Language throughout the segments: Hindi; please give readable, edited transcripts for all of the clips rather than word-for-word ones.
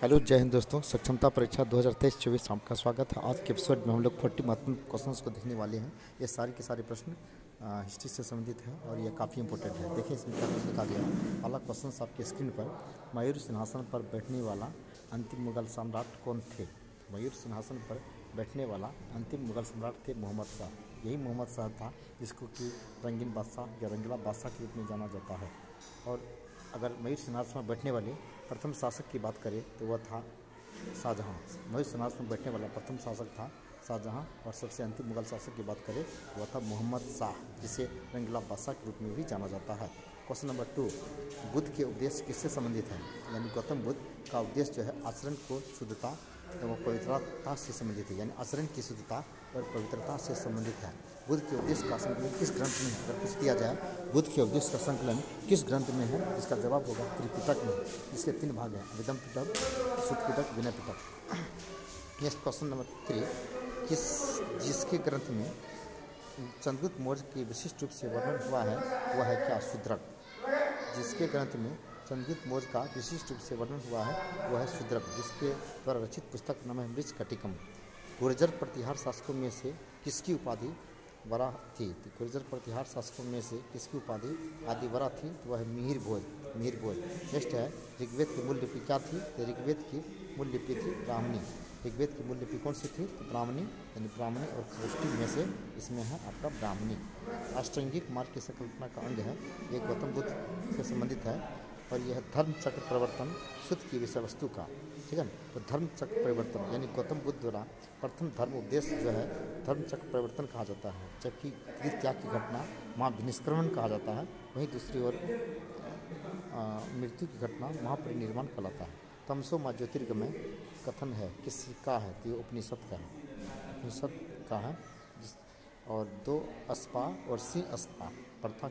हेलो जय हिंद दोस्तों। सक्षमता परीक्षा 2023-24 आपका स्वागत है। आज के एपिसोड में हम लोग 40 महत्वपूर्ण क्वेश्चंस को देखने वाले हैं। ये सारे के सारे प्रश्न हिस्ट्री से संबंधित हैं और ये काफ़ी इंपॉर्टेंट है। देखिए इसमें क्या कुछ लिखा गया है। पहला क्वेश्चन आपके स्क्रीन पर, मयूर सिंहासन पर बैठने वाला अंतिम मुगल सम्राट कौन थे? मयूर सिंहासन पर बैठने वाला अंतिम मुगल सम्राट थे मोहम्मद शाह। यही मोहम्मद शाह था जिसको कि रंगीन बादशाह या रंगीला बादशाह के रूप में जाना जाता है। और अगर मयूर सिंहासन पर बैठने वाले प्रथम शासक की बात करें तो वह था शाहजहाँ। मयूर सिंहासन पर बैठने वाला प्रथम शासक था शाहजहाँ। और सबसे अंतिम मुगल शासक की बात करें तो वह था मोहम्मद शाह, जिसे रंगीला बादशाह के रूप में भी जाना जाता है। क्वेश्चन नंबर 2, बुद्ध के उपदेश किससे संबंधित है? यानी गौतम बुद्ध का उपदेश जो है आचरण को शुद्धता एवं पवित्रता से संबंधित है। यानी आचरण की शुद्धता और पवित्रता से संबंधित है। बुद्ध के उपदेश का संकलन किस ग्रंथ में है? अगर पूछ दिया जाए बुद्ध के उपदेश का संकलन किस ग्रंथ में है, इसका जवाब होगा त्रिपिटक में, जिसके 3 भाग हैं, अभिधम्म पिटक, सुत्त पिटक, Vinaya Pitaka. Next question number 3, जिसके ग्रंथ में चंद्रगुप्त मौर्य के विशिष्ट रूप से वर्णन हुआ है वह है क्या? शूद्रक। जिसके ग्रंथ में चंद्रगुप्त मौर्य का विशिष्ट रूप से वर्णन हुआ है वह है शूद्रक, जिसके द्वारा रचित पुस्तक नाम है मृच्छकटिकम। गुर्जर प्रतिहार शासकों में से किसकी उपाधि वरा थी? तो गुर्जर प्रतिहार शासकों में से किसकी उपाधि आदि वरा थी? तो वह है मिहिर भोज। नेक्स्ट है, ऋग्वेद की मूल लिपि क्या थी? तो ऋग्वेद की मूल लिपि थी ब्राह्मणी। ऋग्वेद की मूल लिपि कौन सी थी? तो ब्राह्मणी। यानी ब्राह्मणी और खरोष्टी में से इसमें है आपका ब्राह्मणी। अष्टांगिक मार्ग की संकल्पना का अंग है, ये गौतम बुद्ध से संबंधित है और यह धर्म चक्र परिवर्तन शुद्ध की विषय वस्तु का, ठीक है। तो धर्म चक्र परिवर्तन यानी गौतम बुद्ध द्वारा प्रथम धर्म उपदेश जो है धर्म चक्र परिवर्तन कहा जाता है, जबकि त्याग की घटना महाविनिष्क्रमण कहा जाता है। वहीं दूसरी ओर मृत्यु की घटना महापरिनिर्वाण कहलाता है। तमसो माँ ज्योतिर्गमय कथन है किसका है? तो ये उपनिषद का है, उपनिषद का है। और 2 अस्पा और सिंह अस्पा प्रथा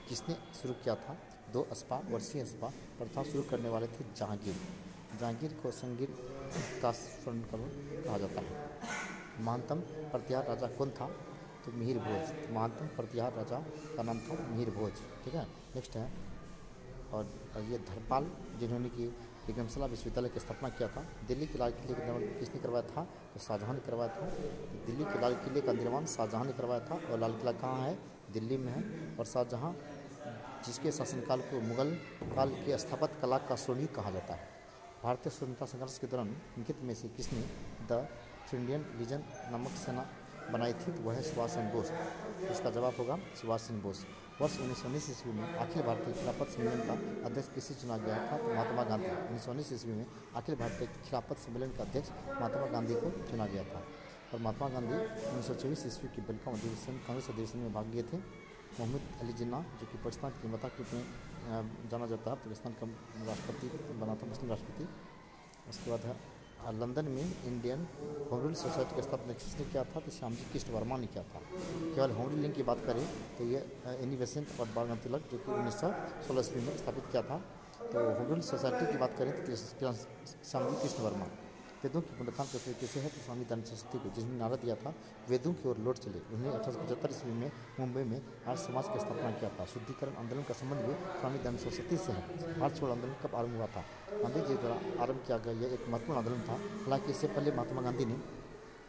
किसने शुरू किया था? 2 अस्पा और सिंह अस्पा प्रथा शुरू करने वाले थे जहांगीर को संगीर का स्वर्ण कहा जाता है। महानतम प्रतिहार राजा कौन था? तो मिहिर भोज। महानतम प्रतिहार राजा का नाम था मिहिर भोज, ठीक है। नेक्स्ट है, और ये धर्मपाल जिन्होंने कि विक्रमशिला विश्वविद्यालय की स्थापना किया था। दिल्ली के लाल किले का निर्माण किसने करवाया था? तो शाहजहाँ ने करवाया था। दिल्ली के लाल किले का निर्माण शाहजहाँ ने करवाया था। और लाल किला कहाँ है? दिल्ली में है। और शाहजहाँ जिसके शासनकाल को मुगल काल के स्थापत्य कला का स्वर्णयुग कहा जाता है। भारतीय स्वतंत्रता संघर्ष के दौरान निम्नलिखित में से किसने द इंडियन लीजन नामक सेना बनाई थी? तो वह है सुभाष चंद्र बोस। इसका जवाब होगा सुभाष चंद्र बोस। वर्ष 1919 ईस्वी में अखिल भारतीय खिलाफत सम्मेलन का अध्यक्ष किसे चुना गया था? तो महात्मा गांधी। 1919 ईस्वी में अखिल भारतीय खिलाफत सम्मेलन का अध्यक्ष महात्मा गांधी को चुना गया था। और महात्मा गांधी 1924 ईस्वी के वेलकम अधिवेशन कांग्रेस अधिवेशन में भाग लिए थे। मोहम्मद अली जिन्ना जो कि पाकिस्तान के नेता के रूप में जाना जाता है, पाकिस्तान का राष्ट्रपति बना था, मुस्लिम राष्ट्रपति। उसके बाद है लंदन में इंडियन होम रूल सोसाइटी की स्थापना किसने किया था? तो श्यामजी कृष्ण वर्मा ने किया था। केवल होम रूलिंग की बात करें तो ये एनी बेसेंट और बाल तिलक जो कि 1916 ईस्वी में स्थापित किया था। तो होम रूल सोसाइटी की बात करें तो श्यामजी कृष्ण वर्मा। वेदों की पुनरुत्थान प्रक्रिया किसे है? तो स्वामी दयानंद सरस्वती को, जिन्होंने नारा दिया था वेदों की ओर लौट चले। उन्होंने 1875 ईस्वी में मुंबई में आर्य समाज की स्थापना किया था। शुद्धिकरण आंदोलन का संबंध भी स्वामी दयानंद सरस्वती से है। भारत छोड़ो आंदोलन कब आरंभ हुआ था? गांधी जी द्वारा आरंभ किया गया यह एक महत्वपूर्ण आंदोलन था। हालांकि इससे पहले महात्मा गांधी ने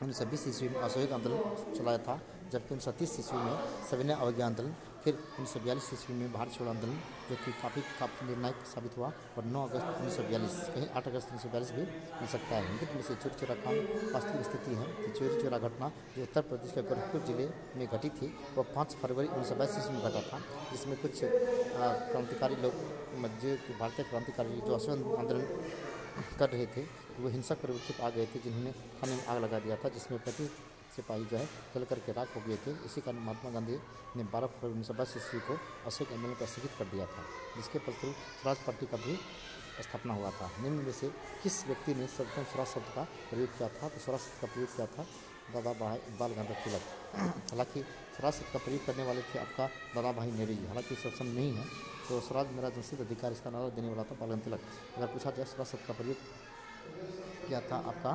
1920 ईस्वी में असहयोग आंदोलन चलाया था, जबकि 1930 ईस्वी में सविनय अवज्ञा आंदोलन, फिर 1942 ईस्वी में भारत छोड़ो आंदोलन जो कि काफ़ी निर्णायक साबित हुआ। और 9 अगस्त 1942, कहीं 8 अगस्त 1942 भी मिल सकता है। निम्नलिखित में से चोरी चोरा कांड वास्तविक स्थिति है। तो चोरी चोरा घटना जो उत्तर प्रदेश के गोरखपुर जिले में घटी थी वह 5 फरवरी 1922 ईस्वी में घटा था, जिसमें कुछ क्रांतिकारी लोग जो भारतीय क्रांतिकारी जो असहयोग आंदोलन कर रहे थे वो हिंसक प्रवृत्ति पर आ गए थे, जिन्होंने थाने में आग लगा दिया था, जिसमें 35 सिपाही जो है जल करके राख हो गए थे। इसी कारण महात्मा गांधी ने 12 फरवरी 1922 ईस्वी को असहयोग आंदोलन को स्थगित कर दिया था, जिसके फलस्वरूप स्वराज पार्टी का भी स्थापना हुआ था। निम्न में से किस व्यक्ति ने सर्वप्रथम स्वराज शब्द का प्रयोग किया था? तो स्वराज शब्द का प्रयोग किया था दादा भाई बाल तिलक। हालांकि स्वराज शब्द का प्रयोग करने वाले थे आपका दादा भाई नेहरू। हालांकि सक्षम नहीं है, तो स्वराज मेरा जंसित अधिकार इसका नारा देने वाला था बाल तिलक। अगर पूछा जाए स्वराज शब्द का प्रयोग किया था आपका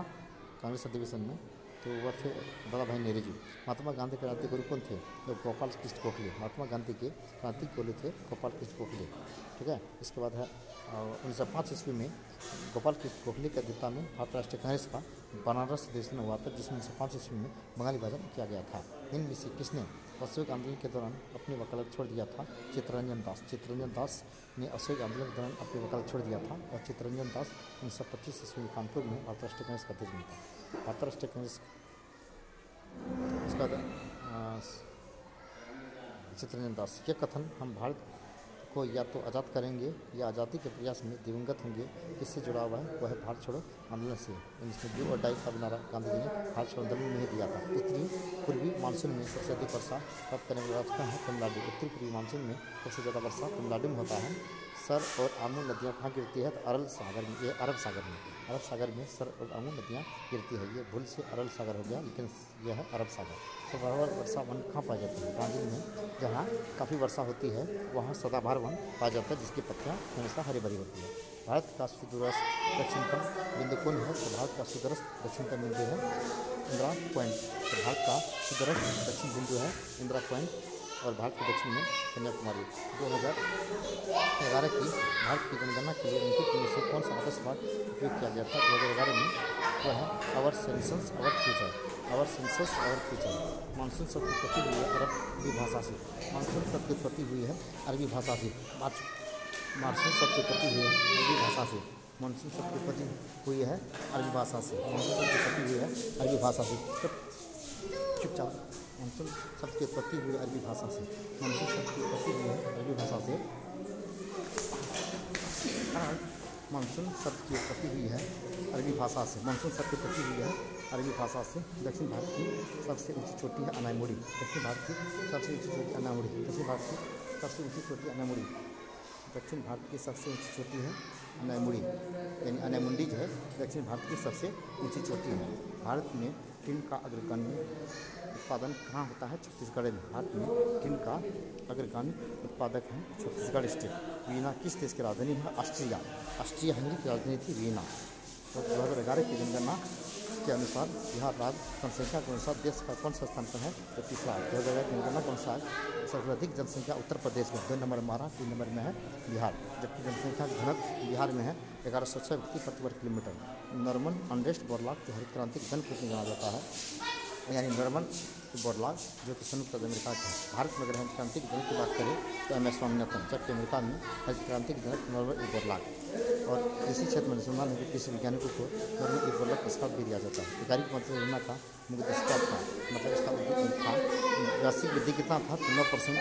कांग्रेस अधिवेशन में, तो वह थे दादा भाई नेहरू जी। महात्मा गांधी के क्रांति गुरु कौन थे? तो गोपाल कृष्ण गोखले। महात्मा गांधी के क्रांति गुरु थे गोपाल कृष्ण गोखले। ठीक है। इसके बाद है 1905 ईस्वी में गोपाल कृष्ण गोखले के अध्यक्षता में भारतीय राष्ट्रीय कांग्रेस का बनारस अधिवेशन हुआ था, जिसमें 1905 ईस्वी में बंगाली विभाजन किया गया था। इनमें से किसने असहयोग आंदोलन के दौरान अपनी वकालत छोड़ दिया था? चित्तरंजन दास। चित्तरंजन दास ने असहयोग आंदोलन के दौरान अपनी वकालत छोड़ दिया था और चित्तरंजन दास 1925 ईस्वी में कानपुर में भारतीय राष्ट्रीय कांग्रेस का अध्यक्ष बना। भारतीय राष्ट्रीय कांग्रेस इसका चित्तरंजन दास। यह कथन हम भारत को या तो आज़ाद करेंगे या आज़ादी के प्रयास में दिवंगत होंगे, इससे जुड़ा हुआ है वह है भारत छोड़ो आंदोलन से। इसमें डू और डाई का नारा गांधी जी ने भारत छोड़ो आंदोलन में ही दिया था। उत्तरी पूर्वी मानसून में सबसे अधिक वर्षा प्राप्त करने वाला राज्य है तमिलनाडु। उत्तरी पूर्वी मानसून में सबसे ज़्यादा वर्षा तमिलनाडु में होता है। सर और आमू नदियाँ कहाँ गिरती है? तो अरब सागर में। ये अरब सागर में, अरब सागर में सर और आमू नदियाँ गिरती है। ये भूल से अरब सागर हो गया, लेकिन यह है अरब सागर। सदाबहार वर्षा वन कहाँ पाई जाती है? ब्राज़ील में। जहाँ काफ़ी वर्षा होती है वहाँ सदाबहार वन पाया जाता है, जिसकी पत्तियाँ हमेशा हरी भरी होती है। भारत का सुदूरस्थ दक्षिणतम बिंदु कौन है? तो भारत का सुदूरस्थ दक्षिणतम बिंदु है इंदिरा पॉइंट। तो भारत का सुदूरस्थ दक्षिण बिंदु है इंदिरा पॉइंट और भारत के दक्षिण में कन्याकुमारी। 2011 की भारत की जनगणना के लिए निम्नलिखित में से कौन सा आदर्शवाद उपयोग किया गया था? 2011 में वह है our census our future. Our census our future. Monsoon शब्द की उत्पत्ति हुई है अरबी भाषा से। मानसून शब्द की उत्पत्ति हुई है अरबी भाषा से। मानसून शब्द की उत्पत्ति हुई है अरबी भाषा से। मानसून शब्द की उत्पत्ति हुई है अरबी भाषा से। मानसून शब्द की उत्पत्ति हुई है अरबी भाषा से। चुपचाप। मानसून शब्द की उत्पत्ति हुई है अरबी भाषा से। मानसून शब्द की उत्पत्ति हुई है अरबी भाषा से। मानसून शब्द की उत्पत्ति हुई है अरबी भाषा से। मानसून शब्द की उत्पत्ति हुई है अरबी भाषा से। दक्षिण भारत की सबसे ऊंची चोटी है अनायमुड़ी। दक्षिण भारत की सबसे ऊंची चोटी अनायमुड़ी। दक्षिण भारत की सबसे ऊंची चोटी अनायमुड़ी। दक्षिण भारत की सबसे ऊंची चोटी है अनायमुड़ी, यानी अनायमुंडी जो है दक्षिण भारत की सबसे ऊंची चोटी है। भारत में टिन का अग्रगण्य उत्पादन कहाँ होता है? छत्तीसगढ़ में। भारत में टिन का अग्रगण्य उत्पादक है छत्तीसगढ़ स्टेट। वीना किस देश की राजधानी है? ऑस्ट्रिया। ऑस्ट्रिया हंगरी की राजधानी थी वीना। तो 2011 की जनगणना के अनुसार बिहार राज्य जनसंख्या के अनुसार देश का कौन सा स्थान पर है? तो तीसरा। 2011 की जनगणना के अनुसार सर्वाधिक जनसंख्या उत्तर प्रदेश में, 2 नंबर महाराष्ट्र, 3 नंबर में है बिहार, जबकि जनसंख्या घनत्व बिहार में है 1106 व्यक्ति प्रति वर्ग किलोमीटर। नॉर्मन अनरेस्ट बोरलॉग को हरित क्रांति के जनक रूप में जाना जाता है, यानी नॉर्मन बोरलॉग जो कि संयुक्त अमेरिका के हैं। भारत में अगर हरित क्रांति के जनक की बात करें तो एम एस स्वामीनाथन, जबकि अमेरिका में हरित क्रांति के जनक नॉर्मन बोरलॉग। और कृषि क्षेत्र में अनुसंधान हेतु कृषि वैज्ञानिकों को नॉर्मन बोरलॉग पुरस्कार भी दिया जाता है। एकाधिक मंत्री योजना का मुख्य उद्देश्य था, मतलब इसका उद्देश्य था वार्षिक वृद्धि कितना था? तो 9%।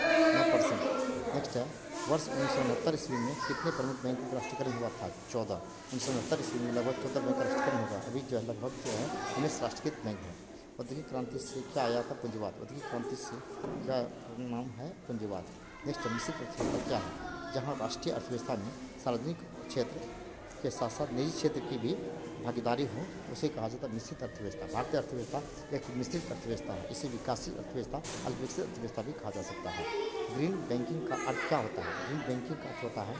नेक्स्ट है वर्ष 1969 ईस्वी में कितने प्रमुख बैंकों का राष्ट्रीयकरण हुआ था? 14। 1969 ईस्वी में लगभग 14 बैंक का राष्ट्रीयकरण होगा। अभी जो है लगभग जो है 19 राष्ट्रीयकृत बैंक है। औद्योगिक क्रांति से क्या आया था? पूंजीवाद। औद्योगिक क्रांति से क्या नाम है? पूंजीवाद। नेक्स्ट मिश्रित अर्थव्यवस्था क्या है? जहाँ राष्ट्रीय अर्थव्यवस्था में सार्वजनिक क्षेत्र के साथ साथ निजी क्षेत्र की भी भागीदारी हो, उसे कहा जाता है मिश्रित अर्थव्यवस्था। भारतीय अर्थव्यवस्था एक मिश्रित अर्थव्यवस्था है। इसे विकासशील अर्थव्यवस्था, अल्पविकसित अर्थव्यवस्था भी कहा जा सकता है। ग्रीन बैंकिंग का अर्थ क्या होता है? ग्रीन बैंकिंग का अर्थ होता है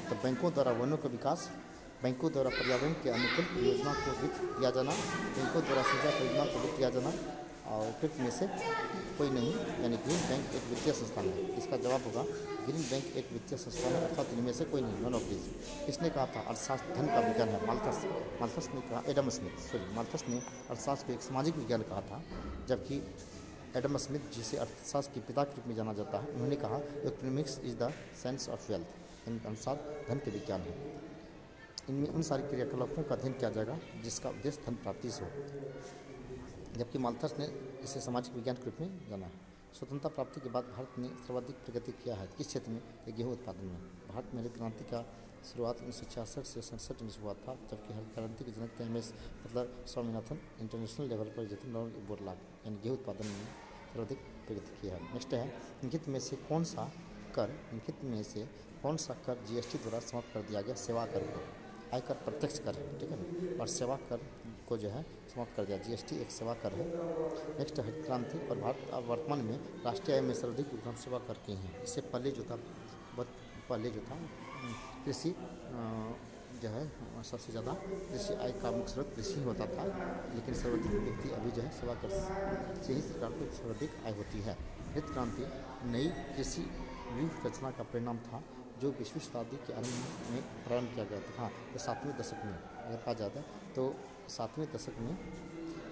तो बैंकों द्वारा वनों का विकास, बैंकों द्वारा पर्यावरण के अनुकूल योजना को वित्त दिया जाना, बैंकों द्वारा सिंचाई परियोजना को वित्त दिया जाना, और उपयुक्त में से कोई नहीं, यानी ग्रीन बैंक एक वित्तीय संस्थान है। इसका जवाब होगा ग्रीन बैंक एक वित्तीय संस्थान है, अर्थात इनमें से कोई नहीं, नॉन ऑफ दिस। किसने कहा था अर्थशास्त्र धन का विज्ञान है? माल्थस ने कहा। माल्थस ने अर्थशास्त्र को एक सामाजिक विज्ञान कहा था, जबकि एडम स्मिथ, जिसे अर्थशास्त्र के पिता के रूप में जाना जाता है, उन्होंने कहा economics is the science of wealth, यानी अर्थशास्त्र धन के विज्ञान है। इनमें उन सारी क्रियाकलापों का अध्ययन किया जाएगा जिसका उद्देश्य धन प्राप्ति से हो, जबकि माल्थस ने इसे सामाजिक विज्ञान के रूप में जाना है। स्वतंत्रता प्राप्ति के बाद भारत ने सर्वाधिक प्रगति किया है किस क्षेत्र में? गेहूँ उत्पादन में। भारत में हरित क्रांति का शुरुआत 1966 से 67 में हुआ था, जबकि हरित क्रांति के जनक थे एमएस मतलब स्वामीनाथन। इंटरनेशनल लेवल पर जो थे नॉर्मन बोरलॉग, यानी गेहूँ उत्पादन में सर्वाधिक प्रगति किया है। नेक्स्ट है निम्नलिखित में से कौन सा कर जीएसटी द्वारा समाप्त कर दिया गया? सेवा कर को। आयकर प्रत्यक्ष कर है, ठीक है ना, और सेवा कर को जो है समाप्त कर दिया। जीएसटी एक सेवा कर है। नेक्स्ट हरित क्रांति और भारत अब वर्तमान में राष्ट्रीय आय में सर्वाधिक योगदान सेवा कर के हैं। इससे पहले जो था कृषि जो है सबसे ज़्यादा कृषि आय का मुख्य स्रोत कृषि होता था, लेकिन सर्वाधिक व्यक्ति अभी जो है सेवा कर से ही सरकार को सर्वाधिक आय होती है। हरित क्रांति नई कृषि व्यूह रचना का परिणाम था जो 20वीं शताब्दी के आरंभ में प्रारंभ किया गया था। हाँ, तो 7वें दशक में अगर कहा जाता है तो 7वें दशक में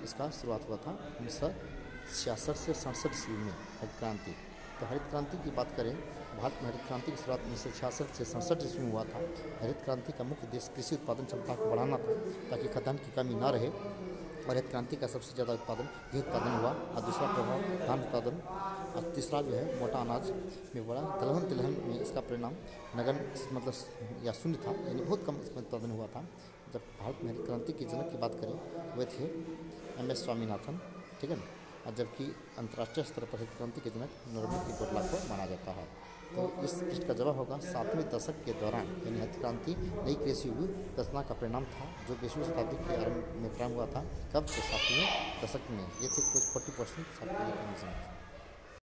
इसका शुरुआत हुआ था 1966 से 67 ईस्वी में हरित क्रांति। तो हरित क्रांति की बात करें, भारत में हरित क्रांति की शुरुआत 1966 से 67 ईस्वी में हुआ था। हरित क्रांति का मुख्य उद्देश्य कृषि उत्पादन क्षमता को बढ़ाना था ताकि खाद्यान्न की कमी न रहे, और हरित क्रांति का सबसे ज़्यादा उत्पादन ये उत्पादन हुआ, और दूसरा प्रभाव धान उत्पादन, और तीसरा जो है मोटा अनाज में बढ़ा। तिलहन में इसका परिणाम नगण्य मतलब या शून्य था, यानी बहुत कम इसमें उत्पादन हुआ था। जब भारत में हरित क्रांति के जनक की बात करें वे थे MS स्वामीनाथन, ठीक है ना, और जबकि अंतर्राष्ट्रीय स्तर पर हरित क्रांति के जनक नॉर्मन बोरलॉग को माना जाता है। तो इस प्रश्न का जवाब होगा 7वें दशक के दौरान, यानी हरित क्रांति नई कृषि व्यूह रचना का परिणाम था जो 20वीं शताब्दी के आरंभ में प्रारंभ हुआ था। कब? तो 7वें दशक में। ये थे कुछ 40%